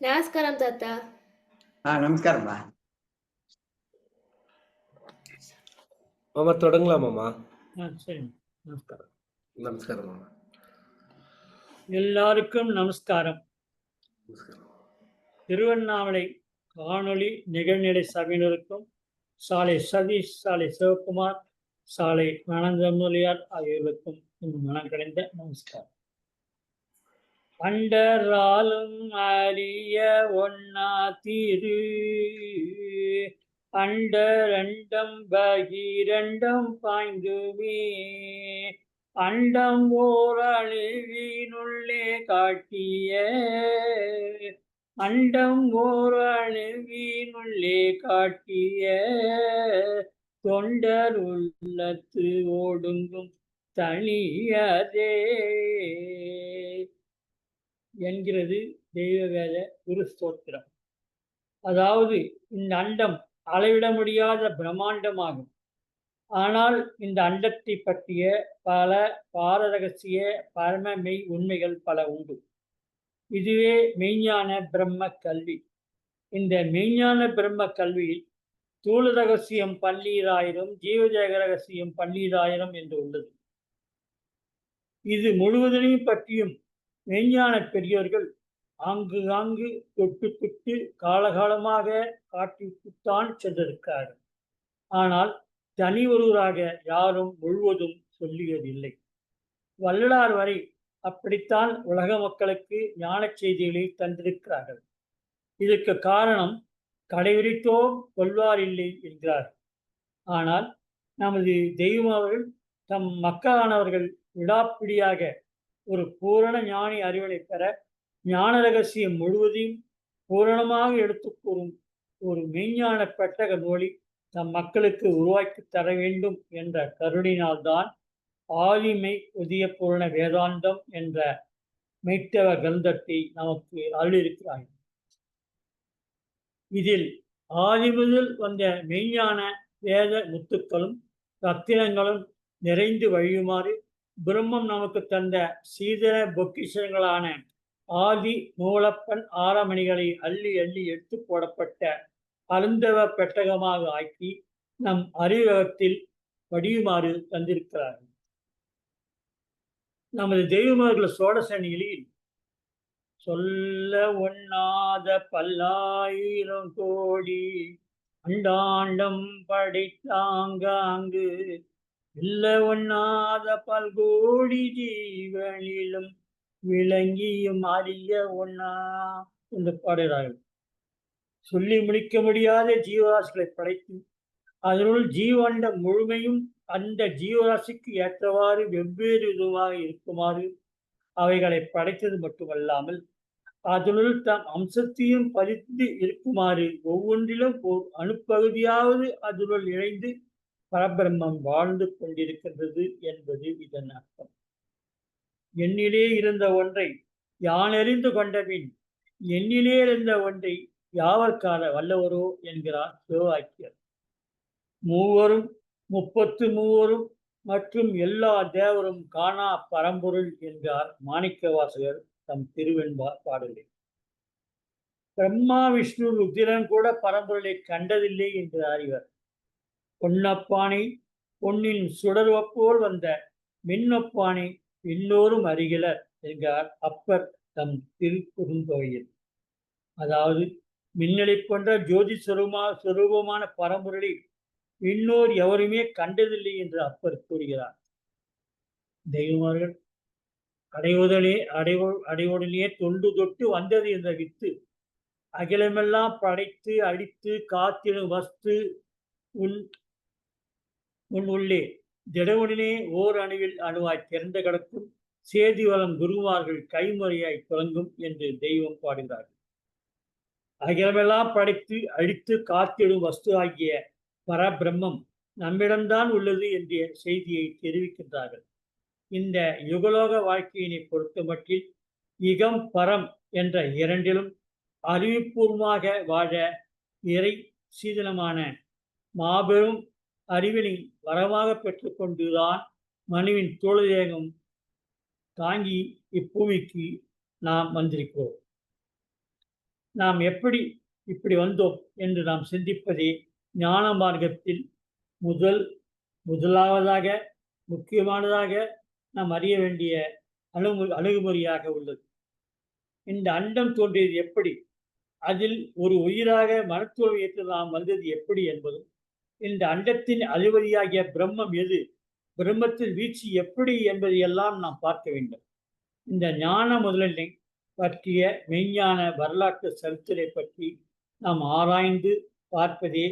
నమస్కారం తాత. நமஸ்காரம்மா. மாமா தொடங்கலாமாம்மா? சரி, நமஸ்காரம். நமஸ்காரம் மாமா. எல்லாருக்கும் நமஸ்காரம். திருவண்ணாமலை காணொளி நிகழ்நிலை சபையினருக்கும் சாலை சதீஷ், சாலை சிவகுமார், சாலை ஆனந்தமுலியார் ஆகியோருக்கும் மனம் கடைந்த நமஸ்காரம். அண்டராலும் அரிய ஒன்னா திரு அண்டரண்டம் பகிரண்டம் பாய்ந்துமே அண்டம் ஓர் அணுவினுள்ளே காட்டிய அண்டம் ஓர் அணுவினுள்ளே காட்டிய தொண்டர் உள்ளத்து ஓடுங்கும் தனியதே என்கிறது தெய்வவேத குரு ஸ்தோத்திரம். அதாவது இந்த அண்டம் அளவிட முடியாத பிரம்மாண்டமாகும். ஆனால் இந்த அண்டத்தை பற்றிய பல பாரரகசிய பரம மெய் உண்மைகள் பல உண்டு. இதுவே மெய்ஞான பிரம்ம கல்வி. இந்த மெய்ஞான பிரம்ம கல்வியில் தூள ரகசியம் 12,000, ஜீவஜேக ரகசியம் 12,000 என்று உள்ளது. இது முழுவதனையும் பற்றியும் மெய்ஞான பெரியோர்கள் ஆங்கு ஆங்கு தொட்டு தொட்டு காலகாலமாக காட்டித்தான் சென்றிருக்கிறார்கள். ஆனால் தனி ஒருவராக யாரும் முழுவதும் சொல்லியதில்லை. வள்ளலார் வரை அப்படித்தான் உலக மக்களுக்கு ஞான செய்திகளை தந்திருக்கிறார்கள். இதற்கு காரணம் கடைபிடித்தோம் கொள்வார் இல்லை என்கிறார். ஆனால் நமது தெய்வம் அவர்கள் தம் மக்களானவர்கள் விடாப்பிடியாக ஒரு பூரண ஞானி அறிவினை பெற ஞான ரகசியம் முழுவதையும் பூரணமாக எடுத்து கூறும் ஒரு மெய்ஞான பெட்டக நூலை தம் மக்களுக்கு உருவாக்கி தர வேண்டும் என்ற கருணையினால்தான் ஆதிமை புதிய பூரண வேதாந்தம் என்ற மெய்த்தவ கிரந்தத்தை நமக்கு அருளியிருக்கிறார்கள். இதில் ஆதி முதல் வந்த மெய்ஞான வேத முத்துக்களும் ரத்தினங்களும் நிறைந்து வழியுமாறு பிரம்மம் நமக்கு தந்த சீதன பொக்கிஷங்களான ஆதி மூலப்பன் ஆரமணிகளை அள்ளி அள்ளி எடுத்து போடப்பட்ட அருந்தவ பெட்டகமாக ஆக்கி நம் அறிவகத்தில் படியுமாறு தந்திருக்கிறார்கள். நமது தெய்வமர்கள் சோடசனிகளில் சொல்ல ஒண்ணாத 10,000 கோடி அண்டாண்டம் படைத்தாங்காங்கு இல்ல ஒண்ணாத பல்கோடி ஜீவனிலும் விளங்கியும் அறிய ஒண்ணா என்று பாடுகிறார்கள். சொல்லி முடிக்க முடியாத ஜீவராசிகளை படைத்து அதனுள் ஜீவாண்டம் முழுமையும் அந்த ஜீவராசிக்கு ஏற்றவாறு வெவ்வேறு விதமாக இருக்குமாறு அவைகளை படைத்தது மட்டுமல்லாமல் அதனுள் தம் அம்சத்தையும் பதித்து இருக்குமாறு ஒவ்வொன்றிலும் ஓர் அணுப்பகுதியாவது அதனுள் இணைந்து பரபிரம்மம் வாழ்ந்து கொண்டிருக்கின்றது என்பது இதன் அர்த்தம். எண்ணிலே இருந்த ஒன்றை யானறிந்து கொண்டபின் எண்ணிலே இருந்த ஒன்றை யாவர்காண வல்லவரோ என்கிறார் சிவவாக்கியர். மூவரும் 33 மற்றும் எல்லா தேவரும் காணா பரம்பொருள் என்றார் மாணிக்க வாசகர் தம் திருவெண்பா பாடலில். பிரம்மா விஷ்ணு ருத்திரன் கூட பரம்பொருளை கண்டதில்லை என்று அறிவர். பொன்னப்பானை பொன்னின் சுடர்வப்போல் வந்த மின்னப்பானை எல்லோரும் அறிகிலர் என்கிறார் அப்பர் தம் திருக்குறுந்தொகையில். அதாவது மின்னலை போன்ற ஜோதி சொரூபமான பரம்பொருளை இன்னோர் எவருமே கண்டதில்லை என்று அப்பர் கூறுகிறார். தெய்வமார்கள் அடைவுடனே தொண்டு தொட்டு வந்தது என்ற வித்து அகிலமெல்லாம் படைத்து அடித்து காத்திடும் வஸ்து உன் உள்ளே திடவுடனே ஓர் அணுவில் அணுவாய் திறந்த கிடக்கும் சேதி வளம் குருமார்கள் கைமுறையாய் தொடங்கும் என்று தெய்வம் பாடுகிறார்கள். அகிலமெல்லாம் படைத்து அடித்து காத்திடும் வஸ்து ஆகிய பரபிரம்மம் நம்மிடம்தான் உள்ளது என்ற செய்தியை தெரிவிக்கின்றார்கள். இந்த யுகலோக வாழ்க்கையினை பொறுத்த மட்டில் இகம் பரம் என்ற இரண்டிலும் அறிவுபூர்வமாக வாழ இறை சீதனமான மாபெரும் அறிவினை வரமாக பெற்றுக்கொண்டுதான் மனுவின் தோழதேகம் தாங்கி இப்பூமிக்கு நாம் வந்திருக்கிறோம். நாம் எப்படி இப்படி வந்தோம் என்று நாம் சிந்திப்பதே ஞான மார்க்கத்தில் முதலாவதாக முக்கியமானதாக நாம் அறிய வேண்டிய அணுகுமுறையாக உள்ளது. இந்த அண்டம் தோன்றியது எப்படி, அதில் ஒரு உயிராக மனத்துவம் ஏற்று நாம் வந்தது எப்படி என்பதும், இந்த அண்டத்தின் அதிபதியாகிய பிரம்மம் எது, பிரம்மத்தில் வீழ்ச்சி எப்படி என்பதையெல்லாம் நாம் பார்க்க வேண்டும். இந்த ஞான முதலினை பற்றிய மெய்ஞான வரலாற்று சரித்திரை பற்றி நாம் ஆராய்ந்து பார்ப்பதே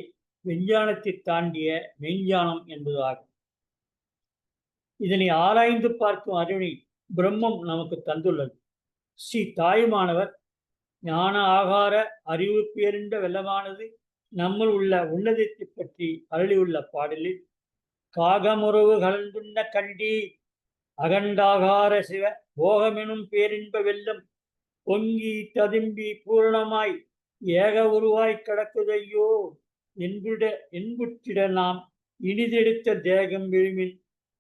விஞ்ஞானத்தை தாண்டிய மெய்ஞானம் என்பதாகும். இதனை ஆராய்ந்து பார்க்கும் அறிவினை பிரம்மம் நமக்கு தந்துள்ளது. ஸ்ரீ தாயுமானவர் ஞான ஆகார அறிவு பேரின்ற வெள்ளமானது நம்முள் உள்ள உன்னதத்தை பற்றி அருளியுள்ள பாடலில், காகமுறவு கலந்துண்ண கண்டி அகண்டாகார சிவ போகமெனும் பேரின்ப வெள்ளம் பொங்கி ததும்பி பூரணமாய் ஏக உருவாய் கிடக்குதையோ என்புற்றிட நாம் இனிதெடுத்த தேகம் விழுமின்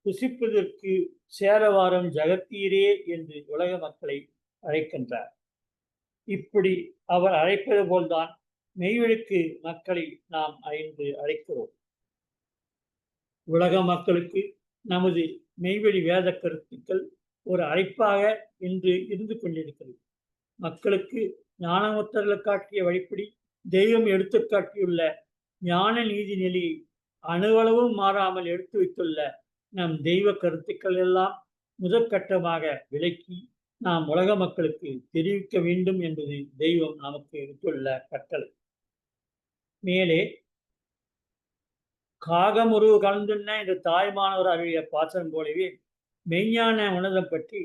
புசிப்பதற்கு சேரவாரம் ஜகத்தீரே என்று உலக மக்களை அழைக்கின்றார். இப்படி அவர் அழைப்பது போல்தான் மெய்வெழுக்கு மக்களை நாம் அழைக்கிறோம். உலக மக்களுக்கு நமது மெய்வெளி வேத கருத்துக்கள் ஒரு அழைப்பாக இன்று இருந்து கொண்டிருக்கிறது. மக்களுக்கு ஞானமுத்தர்கள் காட்டிய வழிப்படி தெய்வம் எடுத்து காட்டியுள்ள ஞான நீதி நிலையை அணுவளவும் மாறாமல் எடுத்து வைத்துள்ள நம் தெய்வ கருத்துக்கள் எல்லாம் முதற்கட்டமாக விளக்கி நாம் உலக மக்களுக்கு தெரிவிக்க வேண்டும் என்பது தெய்வம் நமக்கு விட்டுள்ள கட்டளை. மேலே காகமுருவு கலந்துண்ண என்று தாய்மானவர் அருளிய பாசனம் போலவே மெய்ஞான உணர்தம் பற்றி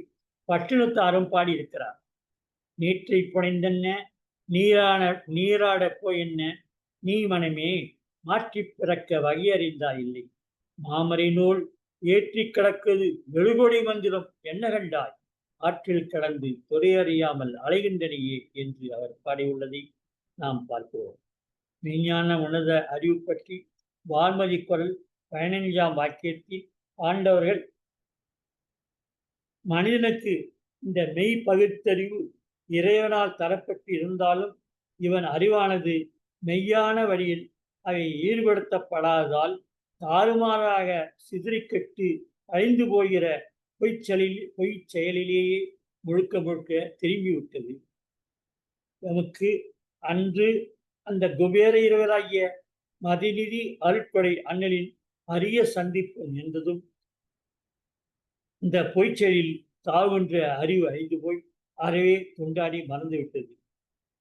பட்டினத்தாரும் பாடியிருக்கிறார். நீற்றை புனைந்தென்ன நீராட போய் என்ன நீ மனமே மாற்றி பிறக்க வகையறிந்தா இல்லை, மாமரை நூல் ஏற்றி கிடக்குது எழுகொடி மந்திரம் என்ன கண்டாய், ஆற்றில் கடந்து துறையறியாமல் அலைகின்றனையே என்று அவர் பாடியுள்ளதை நாம் பார்க்கிறோம். மெய்ஞான உணர்ந்த அறிவு பற்றி வான்மதி குரல் 15ஆம் வாக்கியத்தில் ஆண்டவர்கள் மனிதனுக்கு இந்த மெய் பகுத்தறிவு இறைவனால் தரப்பட்டு இருந்தாலும் இவன் அறிவானது மெய்யான வழியில் அவை ஈடுபடுத்தப்படாததால் தாறுமாறாக சிதறிக்கட்டு அழிந்து போகிற பொய்ச் செயலிலேயே முழுக்க முழுக்க திரும்பிவிட்டது. நமக்கு அன்று அந்த குபேர இருவராகிய மதிநிதி அருட்படை அண்ணலின் அரிய சந்திப்பு நின்றதும் இந்த பொய்ச்செயலில் தாவுன்ற அறிவு அழிந்து போய் அறவே துண்டாடி மறந்துவிட்டது.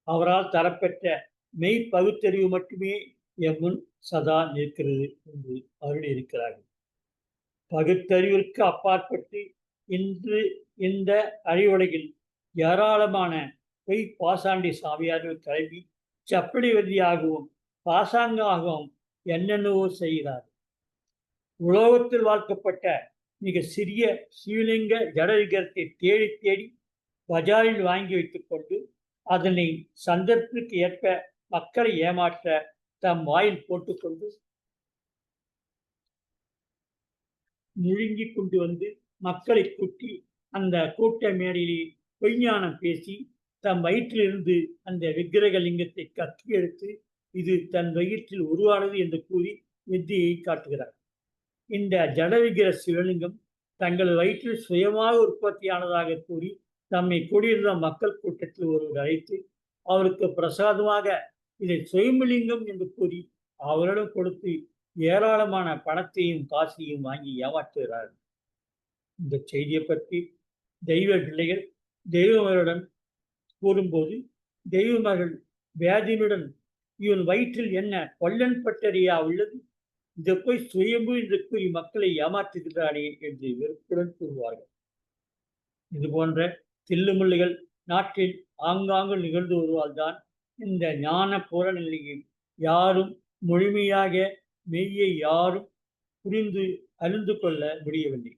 அவரால் தரப்பெற்ற மெய் பகுத்தறிவு மட்டுமே எம்முன் சதா நிற்கிறது என்று அருளி இருக்கிறார்கள். பகுத்தறிவிற்கு அப்பாற்பட்டு இன்று இந்த அறிவுலகில் ஏராளமான பொய் பாசாண்டி சாமியார்கள் கிளம்பி சப்படி வதியாகவும் பாசாங்காகவும் என்னென்னவோ செய்கிறார். உலோகத்தில் வாழ்க்கப்பட்ட மிக சிறிய சிவலிங்க ஜடவிகரத்தை தேடி தேடி பஜாரில் வாங்கி வைத்துக் கொண்டு அதனை சந்தர்ப்பத்திற்கு ஏற்ப மக்களை ஏமாற்ற தம் வாயில் போட்டுக்கொண்டு முழுங்கி கொண்டு வந்து மக்களை கூட்டி அந்த கூட்ட மேடையிலே பொய்ஞானம் பேசி தம் வயிற்றிலிருந்து அந்த விக்கிரக லிங்கத்தை கக்கி எடுத்து இது தன் வயிற்றில் உருவானது என்று கூறி வித்தியை காட்டுகிறார். இந்த ஜட விக்கிர சிவலிங்கம் தங்கள் வயிற்றில் சுயமாக உற்பத்தியானதாக கூறி தம்மை கூடியிருந்த மக்கள் கூட்டத்தில் ஒருவர் அழைத்து அவருக்கு பிரசாதமாக இதை சுயம்புலிங்கம் என்று கூறி அவரிடம் கொடுத்து ஏராளமான பணத்தையும் காசையும் வாங்கி ஏமாற்றுகிறார்கள். இந்த செய்தியை பற்றி தெய்வ பிள்ளைகள் தெய்வமருடன் கூறும்போது தெய்வமர்கள் வேதியுடன் இவன் வயிற்றில் என்ன கொல்லன் பட்டறியா உள்ளது, இதை போய் சுயம்பு என்று கூறி மக்களை ஏமாற்றுகிறானே என்று வெறுப்புடன் கூறுவார்கள். இது போன்ற தில்லுமுள்ளுகள் நாட்டில் ஆங்காங்கு நிகழ்ந்து வருவதால்தான் இந்த ஞான புற நிலையில் யாரும் முழுமையாக மெய்யை யாரும் புரிந்து அறிந்து கொள்ள முடியவில்லை.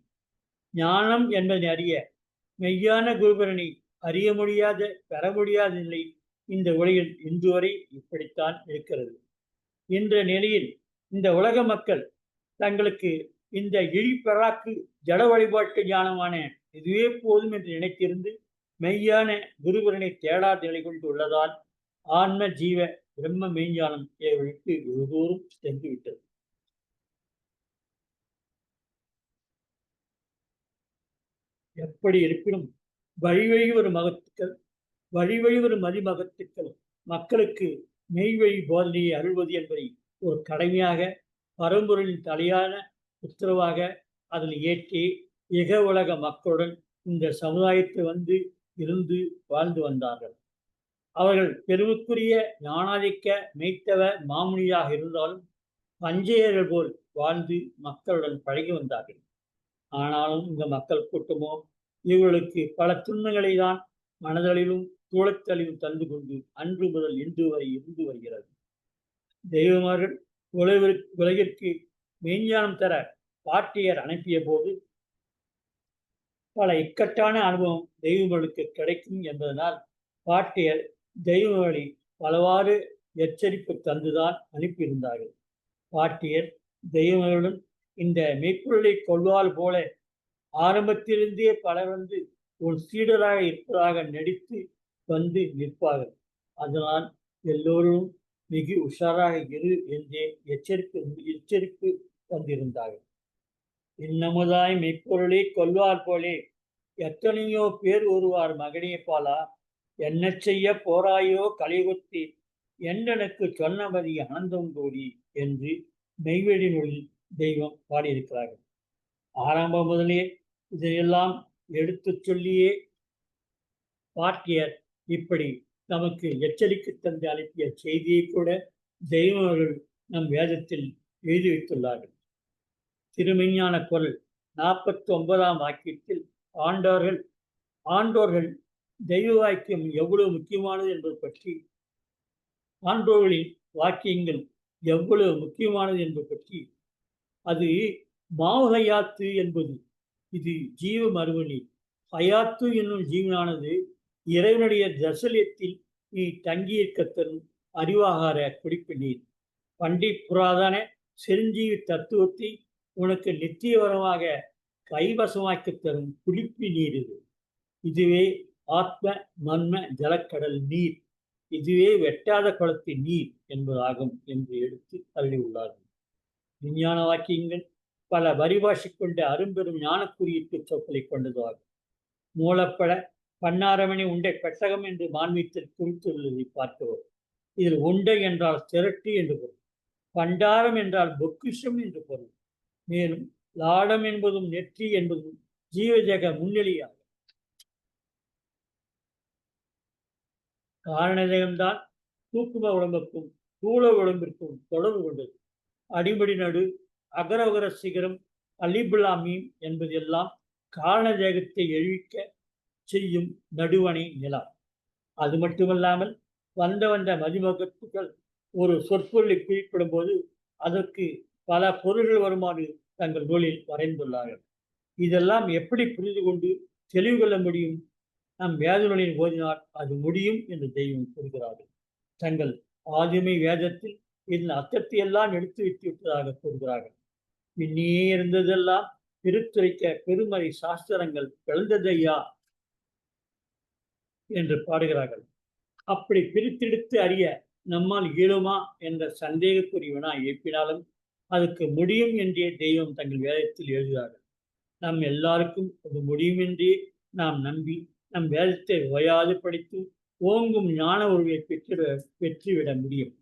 ஞானம் என்பதை அறிய மெய்யான குருபரனை அறிய முடியாத பெற முடியாத நிலை இந்த உலகில் இன்று வரை இப்படித்தான் இருக்கிறது. என்ற நிலையில் இந்த உலக மக்கள் தங்களுக்கு இந்த இழிப்பராக்கு ஜட வழிபாட்டு ஞானமான இதுவே போதும் என்று நினைத்திருந்து மெய்யான குருவரனை தேடாத நிலை கொண்டு உள்ளதால் ஆன்ம ஜீவ பிரம்ம மெய்ஞானம் இவர்களுக்கு வெகுதூரம் சென்று விட்டது. எப்படி இருப்பினும் வழிவழி ஒரு மகத்துக்கள் வழிவழி ஒரு மதிமகத்துக்கள் மக்களுக்கு மெய்வழி போதனையை அருள்வது என்பதை ஒரு கடமையாக பரம்பொருளின் தலையான உத்தரவாக அதில் ஏற்றி இக உலக மக்களுடன் இந்த சமுதாயத்தை வந்து இருந்து வாழ்ந்து வந்தார்கள். அவர்கள் பெருமைக்குரிய ஞானாதிக்க மெய்த்தவ மாமுனியாக இருந்தாலும் பஞ்சையர்கள் போல் வாழ்ந்து மக்களுடன் பழகி வந்தார்கள். ஆனாலும் இந்த மக்கள் கூட்டமோ இவர்களுக்கு பல துன்பங்களை தான் மனதளவிலும் தூளத்தளவிலும் தந்து கொண்டு அன்று முதல் இன்று வரை இருந்து வருகிறது. தெய்வமார்கள் உலகிற்கு மெய்ஞானம் தர பாட்டியர் அனுப்பிய போது பல இக்கட்டான அனுபவம் தெய்வங்களுக்கு கிடைக்கும் என்பதனால் பாட்டியர் தெய்வங்களை பலவாறு எச்சரிப்பு தந்துதான் அனுப்பியிருந்தார்கள். பாட்டியர் தெய்வங்களுடன் இந்த மெய்ப்பொருளை கொள்வால் போல ஆரம்பத்திலிருந்தே பலர் வந்து ஒரு சீடராக இருப்பதாக நடித்து வந்து நிற்பார்கள். அதனால் எல்லோரும் மிக உஷாராக இரு என்றே எச்சரிப்பு தந்திருந்தார்கள். இன்னமுதாய் மெய்ப்பொருளை கொள்வார் போலே எத்தனையோ பேர் ஒருவார் மகனே பாலா என்ன செய்ய போராயோ கலைகுத்தி என்றனுக்கு சொன்னபதி ஆனந்தம் கூடி என்று மெய்வெளி நூலில் தெய்வம் பாடியிருக்கிறார்கள். ஆரம்பம் முதலே இதையெல்லாம் எடுத்து சொல்லியே பாட்டியர் இப்படி நமக்கு எச்சரிக்கை தந்து அனுப்பிய செய்தியை கூட தெய்வங்கள் நம் வேதத்தில் எழுதி வைத்துள்ளார்கள். திருமெஞ்ஞான குரல் 49ஆம் வாக்கியத்தில் ஆண்டோர்கள் தெய்வ வாக்கியம் எவ்வளவு முக்கியமானது என்பது பற்றி ஆண்டோர்களின் வாக்கியங்கள் எவ்வளவு முக்கியமானது என்பது பற்றி அது மாஹயாத்து என்பது இது ஜீவ மறுவழி. ஹயாத்து என்னும் ஜீவனானது இறைவனுடைய தர்சலியத்தில் நீ தங்கியிருக்க தரும் அறிவாகார குடிப்பு நீர். பண்டி புராதன சிரஞ்சீவி தத்துவத்தை உனக்கு நித்தியவரமாக கைவசமாக்கி தரும் குடிப்பு நீர் இது. இதுவே ஆத்ம மன்ம ஜலக்கடல் நீர். இதுவே வெட்டாத குளத்தின் நீர் என்பதாகும் என்று எடுத்து தள்ளியுள்ளார்கள். விஞ்ஞான வாக்கியங்கள் பல பரிபாஷை கொண்ட அரும்பெரும் ஞான குறியீட்டு சொற்களை கொண்டதாகும். மூலப்பட பன்னாரமணி உண்டை பெட்டகம் என்று மான்மீத்தில் குறித்துள்ளதை பார்க்கிறோம். இதில் உண்டை என்றால் திரட்டு என்று பொருள், பண்டாரம் என்றால் பொக்கிஷம் என்று பொருள். மேலும் லாடம் என்பதும் நெற்றி என்பதும் ஜீவஜக முன்னிலையாகும். காரணதேகம்தான் தூக்கும உடம்புக்கும் தூள உடம்பிற்கும் தொடர்பு கொண்டது. அடிமடி நடு அகரவகர சிகரம் அலிபுலாமீம் என்பது எல்லாம் காரண தேகத்தை எழுவிக்க செய்யும் நடுவணை நிலம். அது மட்டுமல்லாமல் வந்த மதிமகத்துக்கள் ஒரு சொற்பொருளை குறிப்பிடும் போது அதற்கு பல பொருள்கள் வருமாறு தங்கள் நூலில் வரைந்துள்ளார்கள். இதெல்லாம் எப்படி புரிந்து கொண்டு தெளிவு கொள்ள முடியும்? நம் வேத நூலில் ஓதினால் அது முடியும் என்று தெய்வம் கூறுகிறார்கள். தங்கள் ஆதிமை வேதத்தில் இதன் அர்த்தத்தை எல்லாம் எடுத்து வைத்து விட்டதாக கூறுகிறார்கள். பின்னியே இருந்ததெல்லாம் பிரித்துரைக்க பெருமறை சாஸ்திரங்கள் பிறந்ததையா என்று பாடுகிறார்கள். அப்படி பிரித்தெடுத்து அறிய நம்மால் இயலுமா என்ற சந்தேகக்குரியவனா எழுப்பினாலும் அதுக்கு முடியும் என்றே தெய்வம் தங்கள் வேதத்தில் எழுதுகிறார்கள். நம் எல்லாருக்கும் அது முடியும் என்றே நாம் நம்பி நம் வேதத்தை ஓயாது படித்து ஓங்கும் ஞான உருவை பெற்றுவிட முடியும்.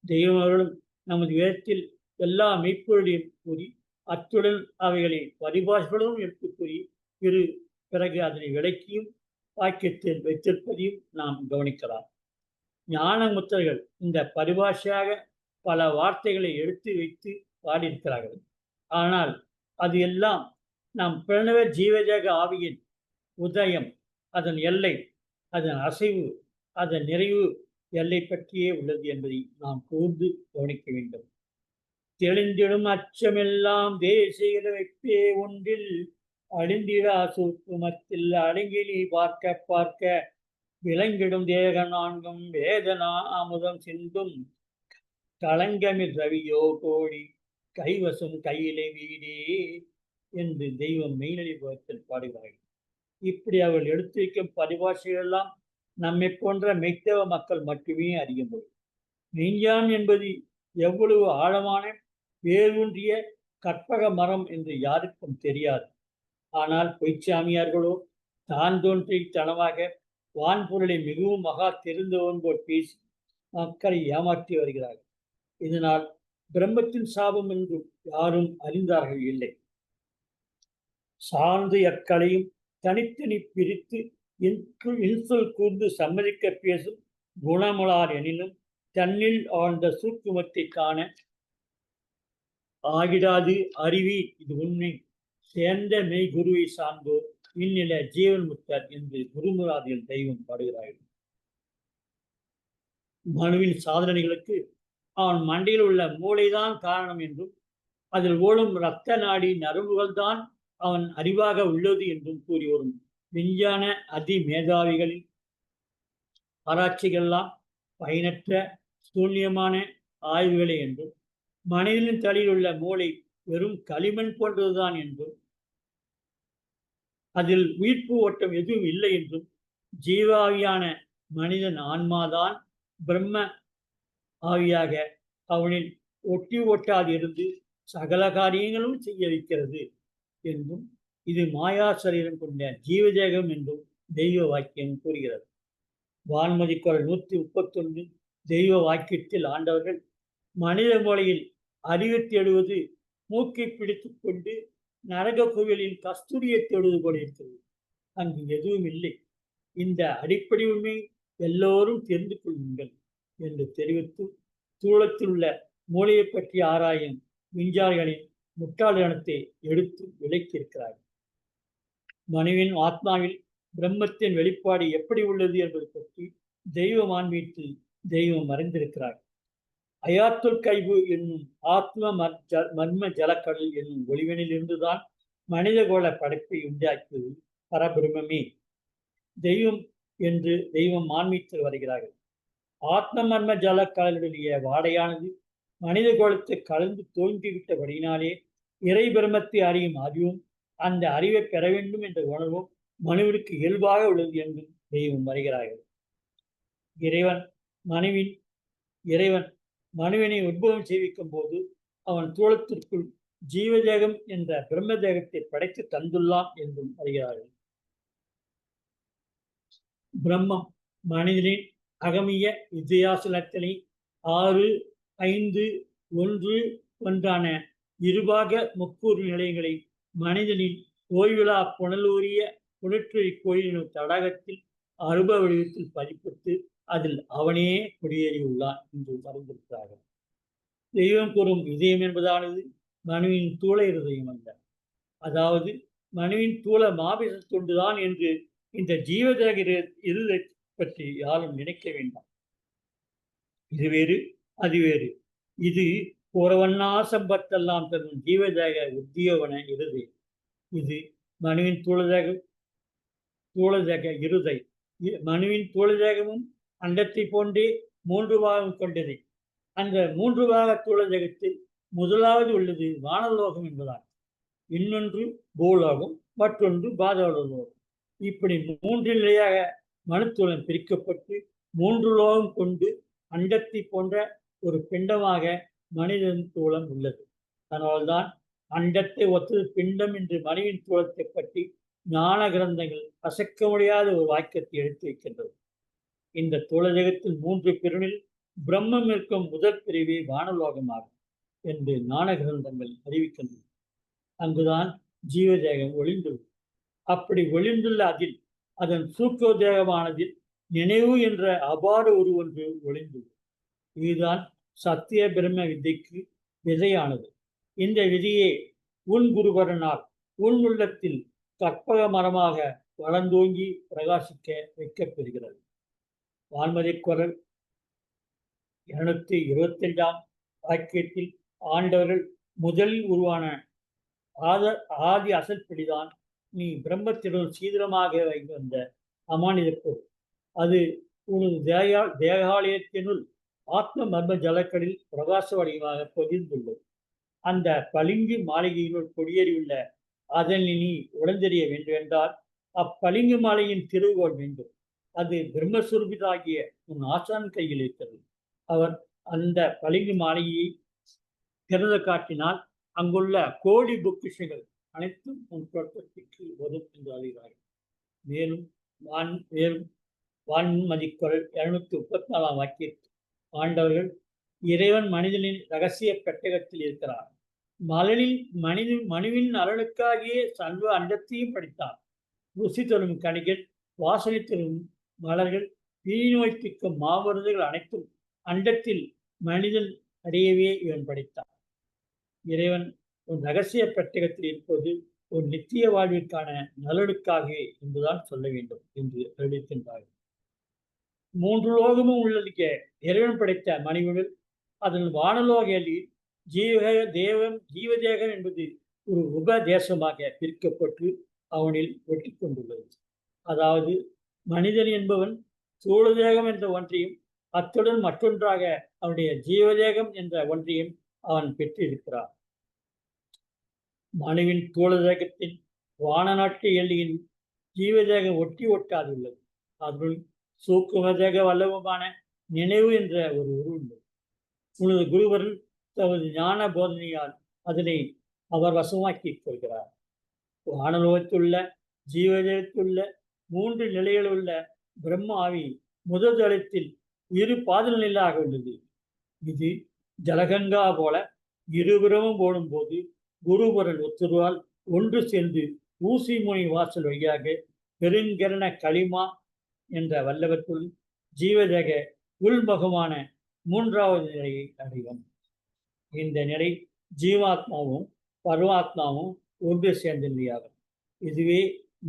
தெய்வம் அவர்களும் நமது வேதத்தில் எல்லா மெய்ப்பொருளையும் கூறி அத்துடன் அவைகளை பரிபாஷைகளும் எடுத்து கூறி பிறகு அதனை விளக்கியும் வாக்கியத்தில் வைத்திருப்பதையும் நாம் கவனிக்கலாம். ஞான முத்திரைகள் இந்த பரிபாஷையாக பல வார்த்தைகளை எடுத்து வைத்து பாடியிருக்கிறார்கள். ஆனால் அது எல்லாம் நாம் பிரணவ ஜீவஜக ஆவியின் உதயம், அதன் எல்லை, அதன் அசைவு, அதன் நிறைவு எல்லை பற்றியே உள்ளது என்பதை நாம் கூர்ந்து கவனிக்க வேண்டும். தெளிந்திடும் அச்சமெல்லாம் தேசிய வைப்பே ஒன்றில் அழிந்திடா சூக்குமத்தில் அடங்கிலி பார்க்க பார்க்க விளங்கிடும் தேக நான்கும் வேதனா அமுதம் சிந்தும் களங்கமில் ரவியோ கோடி கைவசம் கையிலே வீடே என்று தெய்வம் மெய்நிலை புகத்தில் பாடுகிறார்கள். இப்படி அவர்கள் எடுத்து வைக்கும் பரிபாஷைகளெல்லாம் நம்மை போன்ற மெய்த்தவ மக்கள் மட்டுமே அறிய முடியும். மெய்ஞானம் என்பது எவ்வளவு ஆழமான வேரூன்றிய கற்பக மரம் என்று யாருக்கும் தெரியாது. ஆனால் பொய்ச்சாமியார்களோ தான் தோன்றி தனமாக வான்பொருளை மிகவும் மகா தெரிந்தவன் போல் பேசி மக்களை ஏமாற்றி வருகிறார்கள். இதனால் பிரம்மத்தின் சாபம் என்று யாரும் அறிந்தார்கள் இல்லை. சார்ந்து அக்களையும் தனித்தனி பிரித்து இன்சொல் கூர்ந்து சம்மதிக்க பேசும் குணமுளார் எனினும் தன்னில் ஆழ்ந்த சூக்குமத்தை காண ஆகிடாது அறிவி இது உண்மை சேர்ந்த மெய் குருவை சார்ந்தோர் இந்நில ஜீவன் முக்தர் என்று குருமுராதியில் தெய்வம் பாடுகிறார்கள். மனுவின் சாதனைகளுக்கு அவன் மண்டையில் உள்ள மூளைதான் காரணம் என்றும் அதில் ஓடும் இரத்த நாடி நரம்புகள் தான் அவன் அறிவாக உள்ளது என்றும் கூறி வரும் விஞ்ஞான அதிமேதாவிகளின் ஆராய்ச்சிகள்லாம் பயனற்ற சூன்யமான ஆய்வுகளே என்றும் மனிதனின் தலையில் உள்ள மூளை வெறும் களிமண் போன்றதுதான் என்றும் அதில் உயிர்ப்பு ஓட்டம் எதுவும் இல்லை என்றும் ஜீவாவியான மனிதன் ஆன்மாதான் பிரம்ம ஆவியாக அவனில் ஒட்டி ஒட்டாது இருந்து சகல காரியங்களும் செய்ய வைக்கிறது என்றும் இது மாயா சரீரம் கொண்ட ஜீவதேகம் என்றும் தெய்வ வாக்கியம் கூறுகிறது. வான்மதி குரல் 131 தெய்வ வாக்கியத்தில் ஆண்டவர்கள் மனித மூலையில் அறிவை தேடுவது மூக்கை பிடித்து கொண்டு நரக கோவிலின் கஸ்தூரியை தேடுவது போல இருக்கிறது. அங்கு எதுவும் இல்லை. இந்த அடிப்படை உண்மை எல்லோரும் தெரிந்து கொள்ளுங்கள் என்று தெரிவித்து தூளத்தில் உள்ள மூளையை பற்றி ஆராயும் விஞ்ஞானிகளின் முட்டாள்தனத்தை எடுத்து விளக்கியிருக்கிறார்கள். மனுவின் ஆத்மாவில் பிரம்மத்தின் வெளிப்பாடு எப்படி உள்ளது என்பது பற்றி தெய்வ மாண்பீட்டில் தெய்வம் மறைந்திருக்கிறார். அயாத்துல் கைபு என்னும் ஆத்ம மர்ம ஜலக்கடல் என்னும் ஒளிவனில் இருந்துதான் மனித கோள படைப்பை உண்டாக்கியது பரபிரம்மே தெய்வம் என்று தெய்வம் மாண்பீட்டில் வருகிறார்கள். ஆத்ம மர்ம ஜலக்கடலுடைய வாடையானது மனித கோலத்தை கலந்து தோன்றிவிட்டபடியினாலே இறை பிரம்மத்தை அறியும் அறிவும் அந்த அறிவை பெற வேண்டும் என்ற உணர்வும் மனுவிற்கு இயல்பாக உள்ளது என்றும் தெய்வம் வருகிறார்கள். இறைவன் மனுவினை உத்பவம் செய்விக்கும் போது அவன் தூளத்திற்குள் ஜீவதேகம் என்ற பிரம்ம தேகத்தை படைத்து தந்துள்ளான் என்றும் அறிகிறார்கள். பிரம்மம் மனிதனின் அகமிய வித்தியாசலத்தினை 6, 5, 1, 1 இருபாக முக்கூறு நிலையங்களை மனிதனின் ஓய்விழா புனலூரிய புனற்றுறை கோயிலின் தடாகத்தில் அருப வடிவத்தில் பதிப்பித்து அதில் அவனே குடியேறியுள்ளான் என்று மறந்திருக்கிறார்கள். தெய்வம் கூறும் இதயம் என்பதானது மனுவின் தூள இருதயம் அல்ல. அதாவது மனுவின் தூள மாபிச தொண்டுதான் என்று இந்த ஜீவதேக இருதை பற்றி யாரும் நினைக்க வேண்டாம். இது வேறு அது வேறு. இது புறவண்ணா சம்பத்தெல்லாம் தரும் ஜீவதேக உத்தியோகன இருதை. இது மனுவின் தூளதேக இருதை. மனுவின் தூளதேகமும் அண்டத்தை போன்றே 3 பாகம் கொண்டது. அந்த 3 பாக தூளதேகத்தில் முதலாவது உள்ளது வானலோகம் என்பதால், இன்னொன்று பூலோகம், மற்றொன்று பாதாளலோகம். இப்படி 3 நிலையாக மனுத்தூளம் பிரிக்கப்பட்டு 3 லோகம் கொண்டு அண்டத்தை போன்ற ஒரு பிண்டமாக மனிதன் தூளம் உள்ளது. அதனால்தான் அண்டத்தை ஒத்தது பிண்டம் என்று மனிதன் தூளத்தை பற்றி ஞான கிரந்தங்கள் அசைக்க முடியாத ஒரு வாக்கியத்தை எடுத்து வைக்கின்றது. இந்த தூளதேகத்தில் 3 பிரிவில் பிரம்மம் இருக்கும் முதல் பிரிவே வானலோகமாகும் என்று ஞான கிரந்தங்கள் அறிவிக்கின்றன. அங்குதான் ஜீவதேகம் ஒளிந்துள்ளது. அப்படி ஒளிந்துள்ள அதில் அதன் சூக்கோதேகமானதில் நினைவு என்ற அபார ஒன்று ஒளிந்துள்ளது. இதுதான் சத்திய பிரம்ம வித்தைக்கு விதையானது. இந்த விதியை உன் குருபரனால் உன் உள்ளத்தில் கற்பக மரமாக வளர்ந்தோங்கி பிரகாசிக்க வைக்கப்பெறுகிறது. வான்மதி குரல் 225 வாக்கியத்தில் ஆண்டவர்கள் முதலில் உருவான ஆதி அசல்படிதான் நீ பிரம்மத்திடம் சீக்கிரமாக வைத்து வந்த அமானித பொருள். அது உனது தேகாலயத்தினுள் ஆத்ம மர்ம ஜலக்கடில் பிரகாச வடிவமாக பொதிந்துள்ளது. அந்த பளிங்கு மாளிகையினுள் குடியேறியுள்ள அதனை நீ உடந்தெறிய வேண்டும் என்றால் அப்பளிங்கு மாளிகையின் திருவுகோள் வேண்டும். அது பிரம்மஸ்வரூபிதாகிய உன் ஆசான் கையில் இருக்கிறது. அவர் அந்த பளிங்கு மாளிகையை திறந்து காட்டினால் அங்குள்ள கோடி பொக்கிஷங்கள் அனைத்தும் உன் தோட்டத்திற்கு வரும் என்று அறிகிறார்கள். மேலும் வான்மதிக்குரல் 234 வாக்கியத்தில் ஆண்டவர்கள் இறைவன் மனிதனின் இரகசிய பெட்டகத்தில் இருக்கிறார். மனுவின் அருளுக்காகியே சர்வ அண்டத்தையும் படித்தான். ருசி தரும் கனிகள், வாசனை தரும் மலர்கள், தீநோய் தீர்க்கும் மாமருந்துகள் அனைத்தும் அண்டத்தில் மனிதன் அடையவே இவன் படைத்தான். இறைவன் உன் ரகசிய பெட்டகத்தில் இருப்பது ஒரு நித்திய வாழ்விற்கான நலனுக்காகவே என்றுதான் சொல்ல வேண்டும் என்று அறிவிக்கின்றார்கள். 3 லோகமும் உள்ளதுக்க இறைவன் படைத்த மனிதர்கள் அதன் வானலோகையில் ஜீவதேகம் என்பது ஒரு உபதேசமாக பிரிக்கப்பட்டு அவனில் ஒட்டி கொண்டுள்ளது. அதாவது மனிதன் என்பவன் சூழதேகம் என்ற ஒன்றையும் அத்துடன் மற்றொன்றாக அவனுடைய ஜீவதேகம் என்ற ஒன்றையும் அவன் பெற்றிருக்கிறான். மனுவின் தூளதேகத்தின் வானநாட்டு எல்லையின் ஜீவதேகம் ஒட்டி ஒட்டாதுள்ளது. அதனுள் சூக்குமதேக வல்லவமான நினைவு என்ற ஒரு உருவுள்ளது. உனது குருவர்கள் தமது ஞான போதனையால் அதனை அவர் வசமாக்கிக் கொள்கிறார். வானலோகத்துள்ள ஜீவதேகத்துள்ள 3 நிலைகளுள்ள பிரம்ம ஆவி முதல் தளத்தில் இரு பாதநிலையாக உள்ளது. இது ஜலகங்கா போல இருபுறமும் போடும்போது குருபரன் ஒத்துருவால் ஒன்று சேர்ந்து ஊசி முனை வாசல் வழியாக பெருங்கரண களிமா என்ற வல்லவற்றுள் ஜீவதேக உள்முகமான 3வது நிலையை அடையும். இந்த நிலை ஜீவாத்மாவும் பரமாத்மாவும் ஒன்று சேர்ந்த நிலையாகும். இதுவே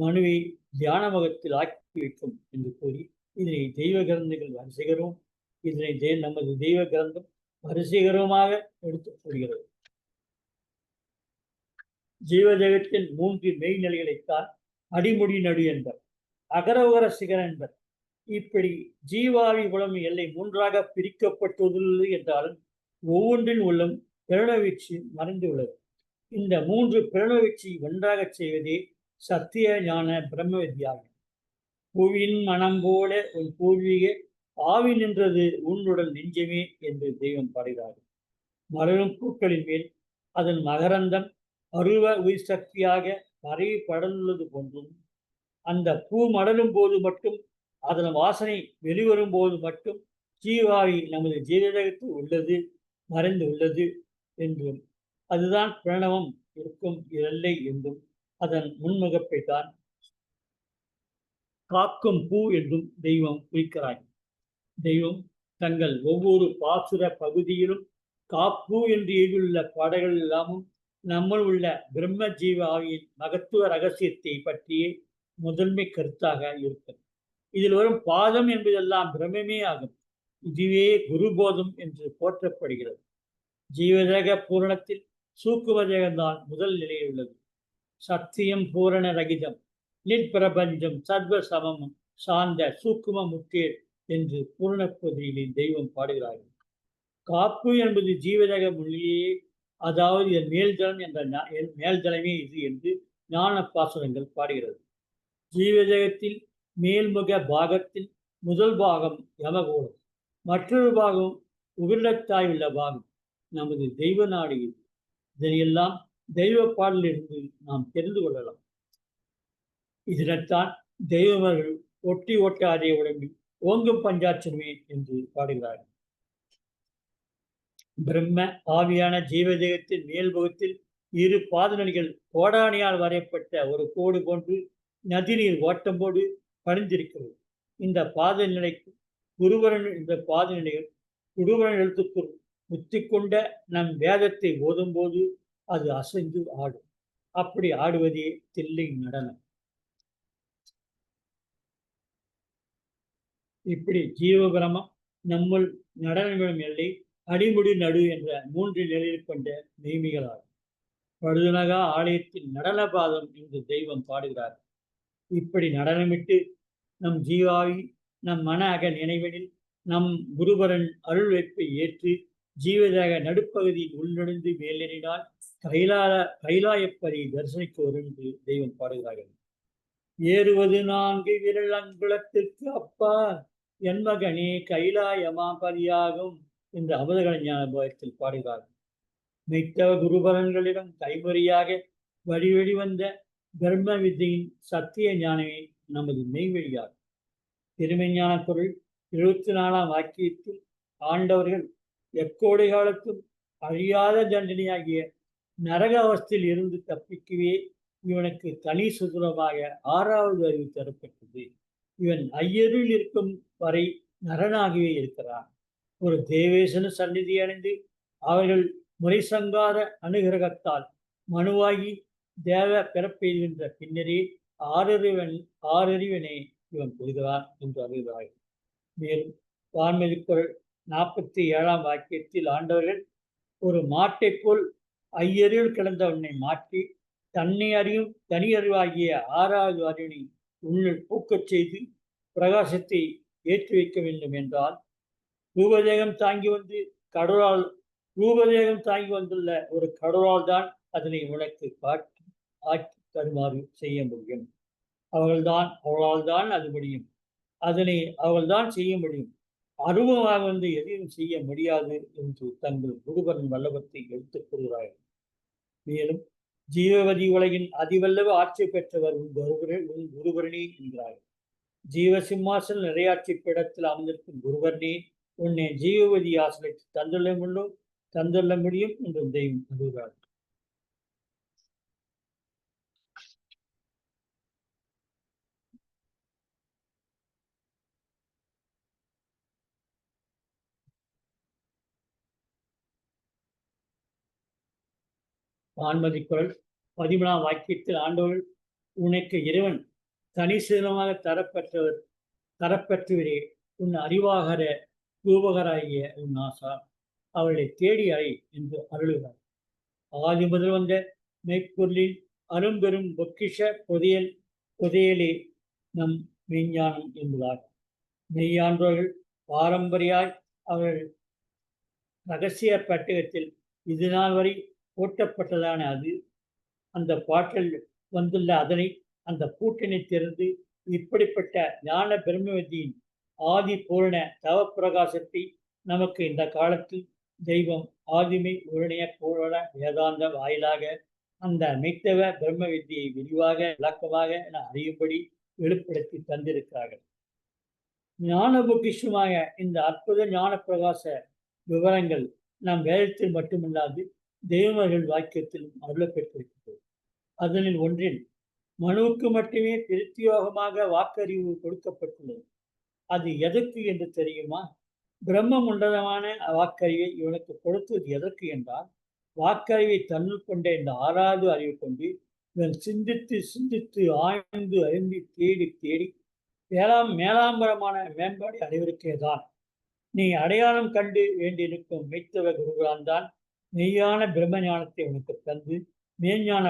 மனுவை தியான முகத்தில் ஆக்கி வைக்கும் என்று கூறி இதனை தெய்வ கிரந்தங்கள் வரிசைகரும் நமது தெய்வ கிரந்தம் வரிசைகரமாக எடுத்துக் கொள்கிறது. ஜீவதேகத்தின் 3 மெய்நிலைகளைத்தான் அடிமுடி நடு என்பர், அகரவகர சிகர என்பர். இப்படி ஜீவாவி உடம்பு எல்லை 3ஆக பிரிக்கப்பட்டுள்ளது என்றாலும் ஒவ்வொன்றின் உள்ளம் பிரணவீழ்ச்சி மறைந்துள்ளது. இந்த 3 பிரணவீழ்ச்சி ஒன்றாக செய்வதே சத்திய ஞான பிரம்ம வித்யாகும். பூவின் மனம் போல உன் பூர்வீக ஆவி நின்றது உன்னுடன் நெஞ்சமே என்று தெய்வம் பாடுகிறார். மலரும் பூக்களின் மேல் அதன் மகரந்தம் அருவ உயிர் சக்தியாக பரவி படர்ந்துள்ளது போன்றும் அந்த பூ மலரும் போது மட்டும் அதன் வாசனை வெளிவரும் போது மட்டும் ஜீவாவி நமது ஜீவதேகத்தில் உள்ளது, மறைந்து உள்ளது என்றும் அதுதான் பிரணவம் இருக்கும் இல்லை என்றும் அதன் முன்முகப்பை தான் காக்கும் பூ என்றும் தெய்வம் குறிக்கிறார். தெய்வம் தங்கள் ஒவ்வொரு பாசுர பகுதியிலும் காப்பு என்று எழுதியுள்ள பாடல்கள் எல்லாமும் நம்முள் உள்ள பிரம்ம ஜீவ ஆவியின் மகத்துவ ரகசியத்தை பற்றியே முதன்மை கருத்தாக இருக்கும். இதில் வரும் பாதம் என்பதெல்லாம் பிரம்மே ஆகும். இதுவே குருபோதம் என்று போற்றப்படுகிறது. ஜீவதேக பூரணத்தில் சூக்கும தேகம்தான் முதல் நிலையில் உள்ளது. சத்தியம் பூரண ரகிதம் நிற்பிரபஞ்சம் சர்வ சமமும் சார்ந்த சூக்கும முற்றேர் என்று பூரணப்பகுதியில் தெய்வம் பாடுகிறார்கள். காப்பு என்பது ஜீவதேக மொழியே, அதாவது என் மேல்தளம் என்ற மேல்தளமே இது என்று ஞான பாசுரங்கள் பாடுகிறது. ஜீவதேகத்தில் மேல்முக பாகத்தில் முதல் பாகம் யமகோலம், மற்றொரு பாகம் உகிர்லத்தாய் உள்ள பாகம் நமது தெய்வ நாடு. இதனையெல்லாம் தெய்வ பாடலிலிருந்து நாம் தெரிந்து கொள்ளலாம். இதனைத்தான் தெய்வமர்கள் ஒட்டி ஒட்டாதே உடம்பில் ஓங்கும் பஞ்சாட்சரமே என்று பாடுகிறார்கள். பிரம்ம ஆவியான ஜீவதேகத்தின் மேல்முகத்தில் இரு பாதநடிகள் கோடானியால் வரையப்பட்ட ஒரு கோடு போன்று நதிநீர் ஓட்டம் போடு பணிந்திருக்கிறது. இந்த பாத நிலைக்கு குருவரன் இந்த பாத நிலைகள் குருவரன் எழுத்துக்குள் முத்திக்கொண்ட நம் வேதத்தை ஓதும் போது அது அசைந்து ஆடும். அப்படி ஆடுவதே தில்லை நடனம். இப்படி ஜீவபிரமம் நம்முள் நடனங்களும் எல்லை அடிமுடி நடு என்ற 3 நிலையில் கொண்ட மெய்மிகளாகும். படுதுனகா ஆலயத்தின் நடன பாதம் என்று தெய்வம் பாடுகிறார். இப்படி நடனமிட்டு நம் ஜீவாவி நம் மன அக நினைவெனில் நம் குருபரன் அருள் வைப்பை ஏற்று ஜீவதேக நடுப்பகுதியில் உள்நுழைந்து மேலேறினால் கைலாயப்பதி தரிசனிக்க வரும் என்று தெய்வம் பாடுகிறார்கள். ஏறுவது 4 விரல் அங்குலத்திற்கு அப்பா என் மகனே கைலாயமாபதியாகும் என்று அமுதகல ஞான போகத்தில் பாடுகிறார்கள். மெய்த்தவ குருபரன்களிடம் கைமுறையாக வழி வந்த பிரம்ம வித்தையின் சத்திய ஞானமே நமது மெய்வழியாகும். திருமெஞ்ஞான பொருள் 24ஆம் வாக்கியத்தில் ஆண்டவர்கள் எக்கோடை காலத்தும் அழியாத தண்டனையாகிய நரக அவஸ்தையில் இருந்து தப்பிக்கவே இவனுக்கு தனி சுதந்திரமாக 6வது அறிவு தரப்பட்டது. இவன் ஐயரில் இருக்கும் வரை நரனாகவே இருக்கிறான். ஒரு தேவேசன சந்நிதி அடைந்து அவர்கள் முறைசங்கார அனுகிரகத்தால் மனுவாகி தேவ பிறப்பெய்கின்ற பின்னரே ஆறறிவனே இவன் பெறுகிறான் என்று அறிகிறார்கள். மேலும் வான்மதி குறள் 47ஆம் வாக்கியத்தில் ஆண்டவர்கள் ஒரு மாட்டை போல் ஐயரில் கிடந்தவனை மாற்றி தன்னை அறியும் தனி அறிவாகிய 6வது அறிவினை உள்ளில் பூக்கச் செய்து பிரகாசத்தை ஏற்றி வைக்க வேண்டும் என்றால் ரூபதேகம் தாங்கி வந்துள்ள ஒரு கடவுளால் தான் அதனை உனக்கு காட்டி ஆக்கி தருமாறு செய்ய முடியும். அவளால் தான் அது முடியும். அதனை அவள்தான் செய்ய முடியும். அருவமாக வந்து எதையும் செய்ய முடியாது என்று தங்கள் குருபரன் வல்லபத்தை எடுத்துக் கொள்கிறார்கள். மேலும் ஜீவவதி உலகின் அதிவல்லவ ஆட்சி பெற்றவர் உன் குருபரணி என்கிறார்கள். ஜீவ சிம்மாசன நிறையாட்சி பீடத்தில் அமர்ந்திருக்கும் குருபரணி உன்னை ஜீவவதி ஆசலை தந்துள்ள முடியும் என்று தெய்வம் கூறுகிறார்கள். வான்மதி குறள் 13ஆம் வாக்கியத்தில் ஆண்டவர்கள் உனக்கு இறைவன் தனி சீலமாக தரப்பெற்றவரே உன் அறிவாகர ரூபகராகிய உன் ஆசா அவளை தேடி அறை என்று அருளுகிறார். ஆதி முதல் வந்த மெய்ப்பொருளில் அரும்பெரும் பொக்கிஷ புதையலே நம் மெய்ஞானம் என்பதார். மெய்யான்றவர்கள் பாரம்பரியாய் அவர்கள் ரகசிய பட்டகத்தில் இது நாள் வரை போட்டப்பட்டதான அந்த பாட்டில் வந்துள்ள அதனை அந்த பூட்டினை திறந்து இப்படிப்பட்ட ஞான பிரம்மவித்தியின் ஆதி பூரண தவ பிரகாசத்தை நமக்கு இந்த காலத்தில் தெய்வம் ஆதிமை உருணைய பூரண வேதாந்த வாயிலாக அந்த மெய்த்தவ பிரம்ம வித்தியை விரிவாக விளக்கமாக என அறியும்படி வெளிப்படுத்தி தந்திருக்கிறார்கள். ஞான பொக்கிஷமாக இந்த அற்புத ஞான பிரகாச விவரங்கள் நம் வேதத்தில் மட்டுமல்லாது தெய்வங்கள் வாக்கியத்திலும் அருளப்பெற்றிருக்கிறது. அதனில் ஒன்றில் மனுவுக்கு மட்டுமே பிரத்யோகமாக வாக்கறிவு கொடுக்கப்பட்டுள்ளது. அது எதற்கு என்று தெரியுமா? பிரம்ம மண்டலமான வாக்கறிவை இவனுக்கு கொடுத்தது எதற்கு என்றால், வாக்கறிவை தன்னுள் கொண்ட இந்த 6வது அறிவு கொண்டு இவன் சிந்தித்து ஆய்ந்து அறிந்து தேடி மேலாம்பரமான மேம்பாடு அடைவதற்கேதான். நீ அடையாளம் கண்டு வேண்டியிருக்கும் மெய்த்தவ குருகுலான் தான் மெய்யான பிரம்ம ஞானத்தை உனக்கு தந்து மெய்ஞான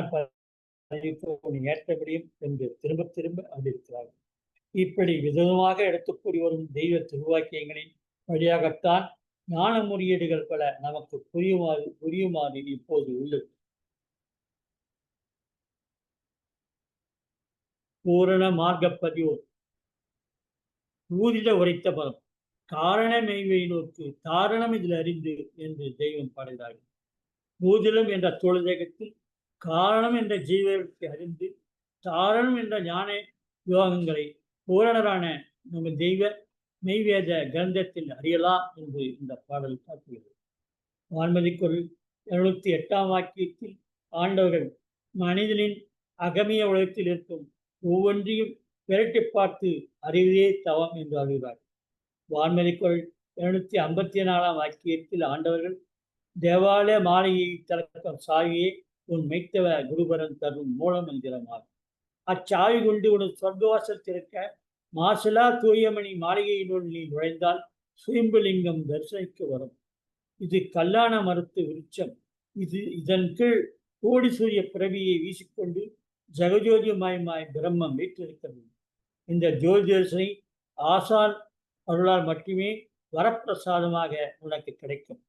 உன்னை ஏற்ற முடியும் என்று திரும்ப அறிவிக்கிறார்கள். இப்படி விதமாக எடுத்துக்கூறி வரும் தெய்வ திருவாக்கியங்களின் வழியாகத்தான் ஞான முறையீடுகள் பல நமக்கு புரியுமாறு இப்போது உள்ளது. பூரண மார்க்கப்பதிவோர் ஊதிட உரைத்த பதம் காரண மெய்வை நோக்கு காரணம் இதில் அறிந்து என்று தெய்வம் பாடுகிறார்கள். பூதிலம் என்ற தோழதேகத்தில் காரணம் என்ற ஜீவர்களுக்கு அறிந்து காரணம் என்ற ஞான யோகங்களை பூரணரான நம்ம தெய்வ மெய்வேத கிரந்தத்தில் அறியலாம் என்று இந்த பாடல் காட்டுகிறது. வான்மதி குறள் 208ஆம் வாக்கியத்தில் ஆண்டவர்கள் மனிதனின் அகமிய உலகத்தில் இருக்கும் ஒவ்வொன்றையும் விரட்டி பார்த்து அறிவதே தவம் என்று அறிவார். வான்மதி குறள் 254ஆம் வாக்கியத்தில் ஆண்டவர்கள் தேவாலய மாளிகையை திறக்கும் சாவியே உன் மெய்த்தவ குருபரன் தரும் மூலம் என்கிறமார். அச்சாவி கொண்டு உனது சொர்க்கவாசல் திறக்க மாசிலா தூயமணி மாளிகையினுள் நீ நுழைந்தால் சுயம்புலிங்கம் தரிசனிக்க வரும். இது கல்லான மருத்து விருட்சம். இதன் கீழ் கோடி சூரிய பிறவியை வீசிக்கொண்டு ஜெகஜோதிமயமாய் பிரம்மம் வீற்றிருக்கிறது. இந்த ஜோதி தரிசனை ஆசான் அருளால் மட்டுமே வரப்பிரசாதமாக உனக்கு கிடைக்கும்.